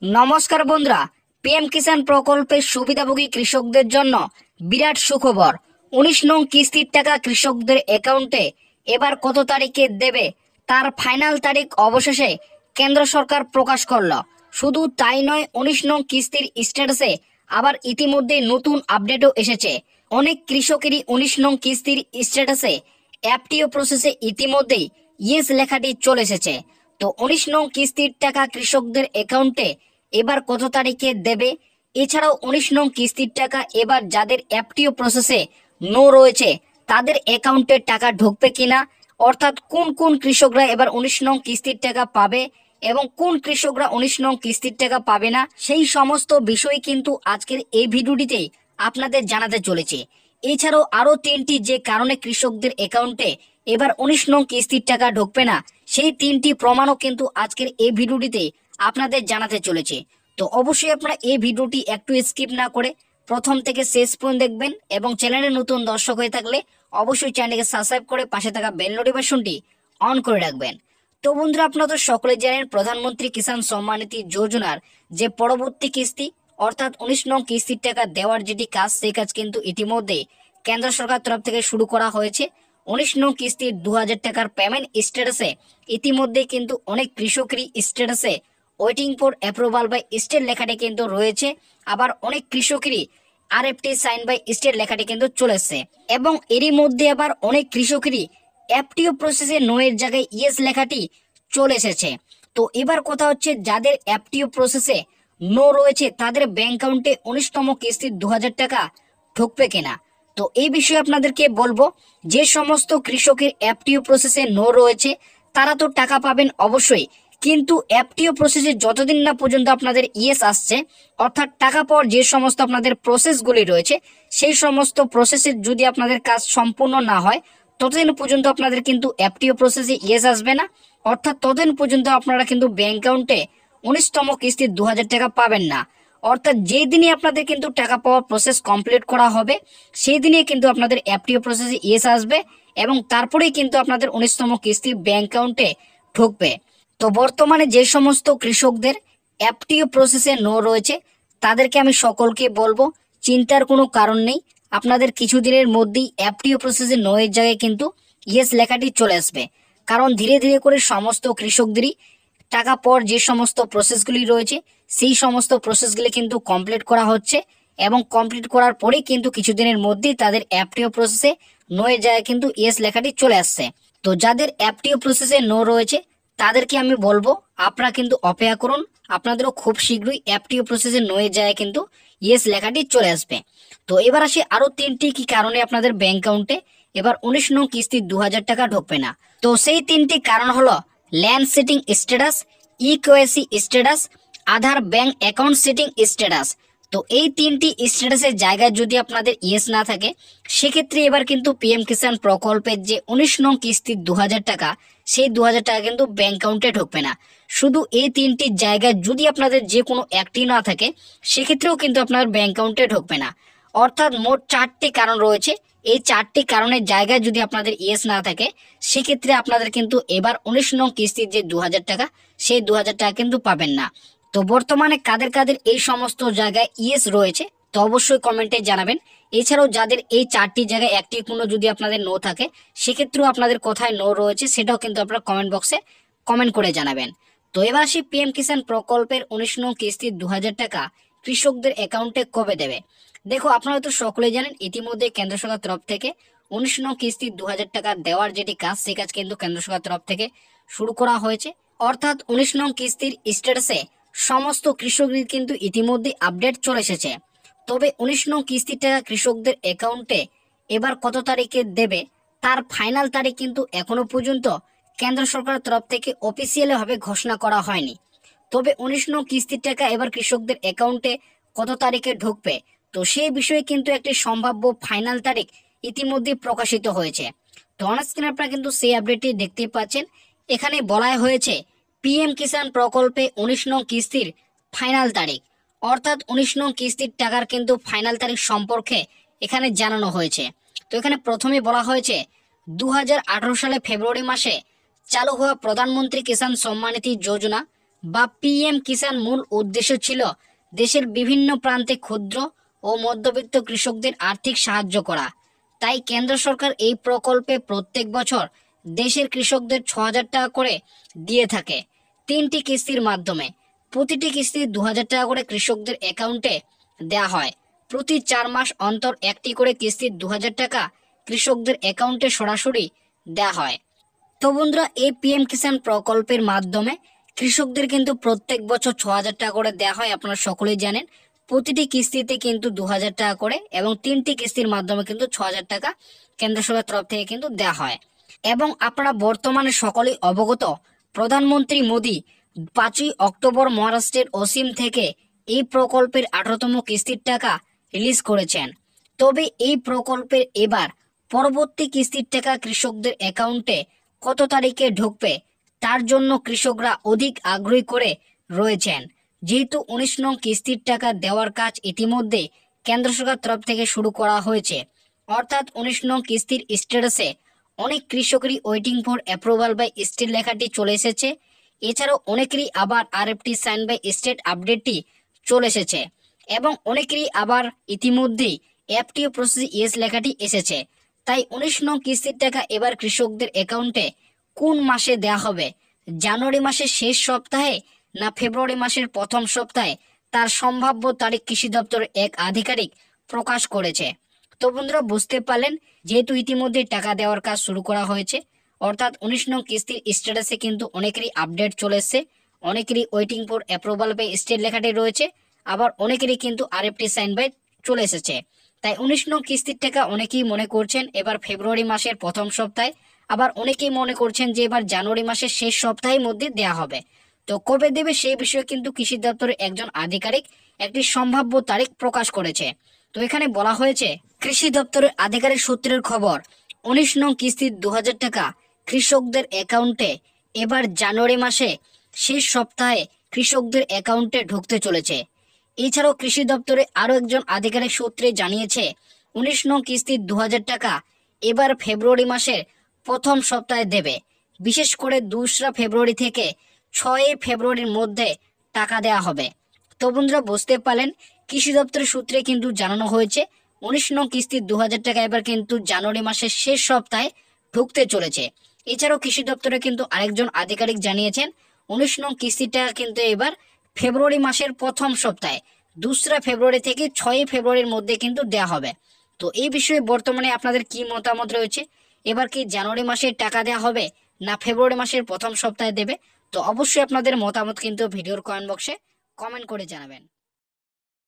নমস্কার বন্ধুরা, পিএম কিষাণ প্রকল্পের সুবিধাভোগী কৃষকদের জন্য বিরাট সুখবর। 19 নং কিস্তির টাকা কৃষকদের অ্যাকাউন্টে এবার কত তারিখে দেবে তার ফাইনাল তারিখ অবশেষে কেন্দ্র সরকার প্রকাশ করল। শুধু তাই নয়, 19 নং কিস্তির স্ট্যাটাসে আবার ইতিমধ্যে নতুন আপডেটও এসেছে। অনেক কৃষকেরই 19 নং কিস্তির স্ট্যাটাসে এফটিও প্রসেসে ইতিমধ্যেই ইয়েস লেখাটি চলে এসেছে। তো 19 নং কিস্তির টাকা কৃষকদের অ্যাকাউন্টে এবার কত তারিখে দেবে, এছাড়াও 19 নং কিস্তির টাকা এবার যাদের এফটিও প্রসেসে নো রয়েছে তাদের অ্যাকাউন্টে টাকা ঢুকবে কিনা, অর্থাৎ কোন কোন কৃষকরা এবার 19 নং কিস্তির টাকা পাবে এবং কোন কৃষকরা 19 নং কিস্তির টাকা পাবে না, সেই সমস্ত বিষয় কিন্তু আজকের এই ভিডিওটিতে আপনাদের জানাতে চলেছে। এছাড়াও আরো 3টি যে কারণে কৃষকদের অ্যাকাউন্টে এবার 19 নং কিস্তির টাকা ঢুকবে না, সেই 3টি প্রমাণও কিন্তু আজকের এই ভিডিওটিতে আপনাদের জানাতে চলেছে। তো অবশ্যই আপনারা এই ভিডিওটি একটু স্কিপ না করে প্রথম থেকে শেষ পর্যন্ত দেখবেন এবং চ্যানেলে নতুন দর্শক হয়ে থাকলে অবশ্যই চ্যানেলকে সাবস্ক্রাইব করে পাশে থাকা বেল নোটিফিকেশনটি অন করে রাখবেন। তো বন্ধুরা, আপনারা তো সকলে জানেন প্রধানমন্ত্রী কিষাণ সম্মান নিধি যোজনার যে পরবর্তী কিস্তি অর্থাৎ 19 নং কিস্তির টাকা দেওয়ার যেটি কাজ, সেই কাজ কিন্তু ইতিমধ্যে কেন্দ্র সরকার তরফ থেকে শুরু করা হয়েছে। 19 নং কিস্তির 2000 টাকার পেমেন্ট স্ট্যাটাসে ইতিমধ্যে কিন্তু অনেক কৃষকেরই স্ট্যাটাসে waiting for approval by state লেখাটি কিন্তু রয়েছে, আবার অনেক কৃষকেরই আরএফটি সাইন বাই স্টেট লেখাটি কিন্তু চলে এসেছে এবং এরই মধ্যে আবার অনেক কৃষকেরই এফটিও প্রসেসে নো এর জায়গায় ইয়েস লেখাটি চলে এসেছে। তো এবার কথা হচ্ছে যাদের এফটিও প্রসেসে নো রয়েছে তাদের ব্যাংক অ্যাকাউন্টে 19তম কিস্তির 2000 টাকা ঢুকবে কিনা। তো এই বিষয়ে আপনাদেরকে বলবো, যে সমস্ত কৃষকের এফটিও প্রসেসে নো রয়েছে তারা তো টাকা পাবেন অবশ্যই, কিন্তু এফটিও প্রসেসে যতদিন না পর্যন্ত আপনাদের ইয়েস আসছে, অর্থাৎ টাকা পাওয়ার যে সমস্ত আপনাদের প্রসেসগুলি রয়েছে সেই সমস্ত প্রসেসের যদি আপনাদের কাজ সম্পূর্ণ না হয় ততদিন পর্যন্ত আপনাদের কিন্তু এফটিও প্রসেসে ইয়েস আসবে না, অর্থাৎ ততদিন পর্যন্ত আপনারা কিন্তু ব্যাংক অ্যাকাউন্টে 19তম কিস্তির 2000 টাকা পাবেন না। অর্থাৎ যেই দিনই আপনাদের কিন্তু টাকা পাওয়ার প্রসেস কমপ্লিট করা হবে সেই দিনই কিন্তু আপনাদের এফটিও প্রসেসে ইয়েস আসবে এবং তারপরেই কিন্তু আপনাদের 19তম কিস্তি ব্যাংক অ্যাকাউন্টে ঢুকবে। তো বর্তমানে যে সমস্ত কৃষকদের এফটিও প্রসেসে নো রয়েছে তাদেরকে আমি সকলকে বলবো, চিন্তার কোনো কারণ নেই, আপনাদের কিছুদিনের মধ্যেই এফটিও প্রসেসে নো এর জায়গায় কিন্তু ইয়েস লেখাটি চলে আসবে। কারণ ধীরে ধীরে করে সমস্ত কৃষকদেরই টাকা পাওয়ার যে সমস্ত প্রসেসগুলি রয়েছে সেই সমস্ত প্রসেসগুলি কিন্তু কমপ্লিট করা হচ্ছে এবং কমপ্লিট করার পরেই কিন্তু কিছুদিনের মধ্যেই তাদের এফটিও প্রসেসে নো এর জায়গায় কিন্তু ইয়েস লেখাটি চলে আসছে। তো যাদের এফটিও প্রসেসে নো রয়েছে তাদেরকে আমি বলবো আপনারা কিন্তু অপেক্ষা করুন, আপনাদেরও খুব শীঘ্রই এফটিও প্রসেসে নো এর জায়গায় কিন্তু ইয়েস লেখাটি চলে আসবে। তো এবার আসি আরো 3টি কি কারণে আপনাদের ব্যাংক অ্যাকাউন্টে এবার 19 নং কিস্তির 2000 টাকা ঢুকবে না। তো সেই 3টি কারণ হলো land setting status, eKYC status, Aadhaar bank account setting status. তো এই 3টি স্ট্যাটাসের জায়গায় যদি আপনাদের ইয়েস না থাকে সেক্ষেত্রে এবার কিন্তু পিএম কিষাণ প্রকল্পের যে 19 নং কিস্তির 2000 টাকা সেই 2000 টাকা কিন্তু ব্যাংক অ্যাকাউন্টে ঢুকবে না। শুধু এই 3টি জায়গায় যদি আপনাদের যে কোনো একটি না থাকে সেক্ষেত্রেও কিন্তু আপনার ব্যাংক অ্যাকাউন্টে ঢুকবে না। অর্থাৎ মোট 4টি কারণ রয়েছে, এই 4টি কারণের জায়গায় যদি আপনাদের ইয়েস না থাকে সেক্ষেত্রে আপনাদের কিন্তু এবার 19 নং কিস্তির যে 2000 টাকা সেই 2000 টাকা কিন্তু পাবেন না। তো বর্তমানে কাদের কাদের এই সমস্ত জায়গায় ইয়েস রয়েছে তো অবশ্যই কমেন্টে জানাবেন। এছাড়াও যাদের এই 4টি জায়গায় একটি কোনো যদি আপনাদের নো থাকে সেক্ষেত্রেও আপনাদের কোথায় নো রয়েছে সেটাও কিন্তু আপনারা কমেন্ট বক্সে কমেন্ট করে জানাবেন। তো এবার আসি পিএম কিষাণ প্রকল্পের 19 নং কিস্তির 2000 টাকা কৃষকদের অ্যাকাউন্টে কবে দেবে। দেখো, আপনারা তো সকলেই জানেন ইতিমধ্যে কেন্দ্র সরকার তরফ থেকে 19 নং কিস্তির 2000 টাকা দেওয়ার যেটি কাজ সেই কাজ কিন্তু কেন্দ্র সরকার তরফ থেকে শুরু করা হয়েছে। অর্থাৎ 19 নং কিস্তির স্ট্যাটাসে সমস্ত কৃষকদের কিন্তু ইতিমধ্যে আপডেট চলে এসেছে। তবে 19 নং কিস্তির টাকা কৃষকদের অ্যাকাউন্টে এবার কত তারিখে দেবে তার ফাইনাল তারিখ কিন্তু এখনো পর্যন্ত কেন্দ্র সরকারের তরফ থেকে অফিসিয়ালি ভাবে ঘোষণা করা হয়নি। তবে 19 নং কিস্তির টাকা এবার কৃষকদের অ্যাকাউন্টে কত তারিখে ঢুকবে তো সেই বিষয়ে কিন্তু একটি সম্ভাব্য ফাইনাল তারিখ ইতিমধ্যে প্রকাশিত হয়েছে। তো অনস্ক্রিন আপনারা কিন্তু সেই আপডেটটি দেখতে পাচ্ছেন, এখানে বলা হয়েছে পিএম কিষাণ প্রকল্পে 19 নং কিস্তির ফাইনাল তারিখ, অর্থাৎ 19 নং কিস্তির টাকার কিন্তু ফাইনাল তারিখ সম্পর্কে এখানে জানানো হয়েছে। তো এখানে প্রথমে বলা হয়েছে 2018 সালে ফেব্রুয়ারি মাসে চালু হওয়া প্রধানমন্ত্রী কিষাণ সম্মান নিধি যোজনা বা পিএম কিষাণ মূল উদ্দেশ্য ছিল দেশের বিভিন্ন প্রান্তে ক্ষুদ্র ও মধ্যবিত্ত কৃষকদের আর্থিক সাহায্য করা। তাই কেন্দ্র সরকার এই প্রকল্পে প্রত্যেক বছর দেশের কৃষকদের 6,000 টাকা করে দিয়ে থাকে 3টি কিস্তির মাধ্যমে। প্রতিটি কিস্তি 2,000 টাকা করে কৃষকদের অ্যাকাউন্টে দেওয়া হয়। প্রতি 4 মাস অন্তর একটি করে কিস্তির 2,000 টাকা কৃষকদের অ্যাকাউন্টে সরাসরি দেওয়া হয়। তো বন্ধুরা, এই পিএম কিষাণ প্রকল্পের মাধ্যমে কৃষকদের কিন্তু প্রত্যেক বছর 6,000 টাকা করে দেওয়া হয়। আপনারা সকলেই জানেন প্রতিটি কিস্তিতে কিন্তু 2,000 টাকা করে এবং 3টি কিস্তির মাধ্যমে কিন্তু 6,000 টাকা কেন্দ্র সরকারের তরফ থেকে কিন্তু দেওয়া হয়। এবং আপনারা বর্তমানে সকলেই অবগত, প্রধানমন্ত্রী মোদী 5ই অক্টোবর মহারাষ্ট্রের অসীম থেকে এই প্রকল্পের 18তম কিস্তির টাকা রিলিজ করেছেন। তবে এই প্রকল্পের এবার পরবর্তী কিস্তির টাকা কৃষকদের অ্যাকাউন্টে কত তারিখে ঢুকবে তার জন্য কৃষকরা অধিক আগ্রহী করে রয়েছেন। যেহেতু 19 নং কিস্তির টাকা দেওয়ার কাজ ইতিমধ্যে কেন্দ্র সরকার তরফ থেকে শুরু করা হয়েছে, অর্থাৎ 19 নং কিস্তির স্ট্যাটাসে অনেক কৃষকেরই waiting for approval by state লেখাটি চলে এসেছে। এছাড়াও অনেকেরই আবার আরএফটি সাইন বাই স্টেট আপডেটটি চলে এসেছে এবং অনেকেরই আবার ইতিমধ্যেই এফটিও প্রসেস ইয়েস লেখাটি এসেছে। তাই 19 নং কিস্তির টাকা এবার কৃষকদের অ্যাকাউন্টে কোন মাসে দেওয়া হবে, জানুয়ারি মাসের শেষ সপ্তাহে না ফেব্রুয়ারি মাসের প্রথম সপ্তাহে, তার সম্ভাব্য তারিখ কৃষি দপ্তরের এক আধিকারিক প্রকাশ করেছে। তো বন্ধুরা, বুঝতে পারলেন, যেহেতু ইতিমধ্যে টাকা দেওয়ার কাজ শুরু করা হয়েছে, অর্থাৎ 19 নং কিস্তির স্ট্যাটাসে কিন্তু অনেকেরই আপডেট চলে এসছে, অনেকেরই waiting for approval by state লেখাটি রয়েছে, আবার অনেকেরই কিন্তু আরএফটি সাইন বাই চলে এসেছে। তাই 19 নং কিস্তির টাকা অনেকেই মনে করছেন এবার ফেব্রুয়ারি মাসের প্রথম সপ্তাহে, আবার অনেকেই মনে করছেন যে এবার জানুয়ারি মাসের শেষ সপ্তাহের মধ্যে দেয়া হবে। তো কবে দেবে সেই বিষয়ে কিন্তু কৃষি দপ্তরের একজন আধিকারিক একটি সম্ভাব্য তারিখ প্রকাশ করেছে। তো এখানে বলা হয়েছে, কৃষি দপ্তরের আধিকারিক সূত্রের খবর, 19 নং কিস্তির 2,000 টাকা কৃষকদের অ্যাকাউন্টে এবার জানুয়ারি মাসে শেষ সপ্তাহে কৃষকদের অ্যাকাউন্টে ঢুকতে চলেছে। এছাড়াও কৃষি দপ্তরে আরও একজন আধিকারিক সূত্রে জানিয়েছে, 19 নং কিস্তির 2,000 টাকা এবার ফেব্রুয়ারি মাসের প্রথম সপ্তাহে দেবে। বিশেষ করে 2রা ফেব্রুয়ারি থেকে 6ই ফেব্রুয়ারির মধ্যে টাকা দেওয়া হবে। তো বন্ধুরা, বুঝতে পারলেন, কৃষি দপ্তরের সূত্রে কিন্তু জানানো হয়েছে 19 নং কিস্তির 2,000 টাকা এবার কিন্তু জানুয়ারি মাসের শেষ সপ্তাহে ঢুকতে চলেছে। এছাড়াও কৃষি দপ্তরে কিন্তু আরেকজন আধিকারিক জানিয়েছেন 19 নং কিস্তির টাকা কিন্তু এবার ফেব্রুয়ারি মাসের প্রথম সপ্তাহে 2রা ফেব্রুয়ারি থেকে 6ই ফেব্রুয়ারির মধ্যে কিন্তু দেওয়া হবে। তো এই বিষয়ে বর্তমানে আপনাদের কি মতামত রয়েছে? এবার কি জানুয়ারি মাসে টাকা দেওয়া হবে না ফেব্রুয়ারি মাসের প্রথম সপ্তাহে দেবে? তো অবশ্যই আপনাদের মতামত কিন্তু ভিডিওর কমেন্ট বক্সে কমেন্ট করে জানাবেন।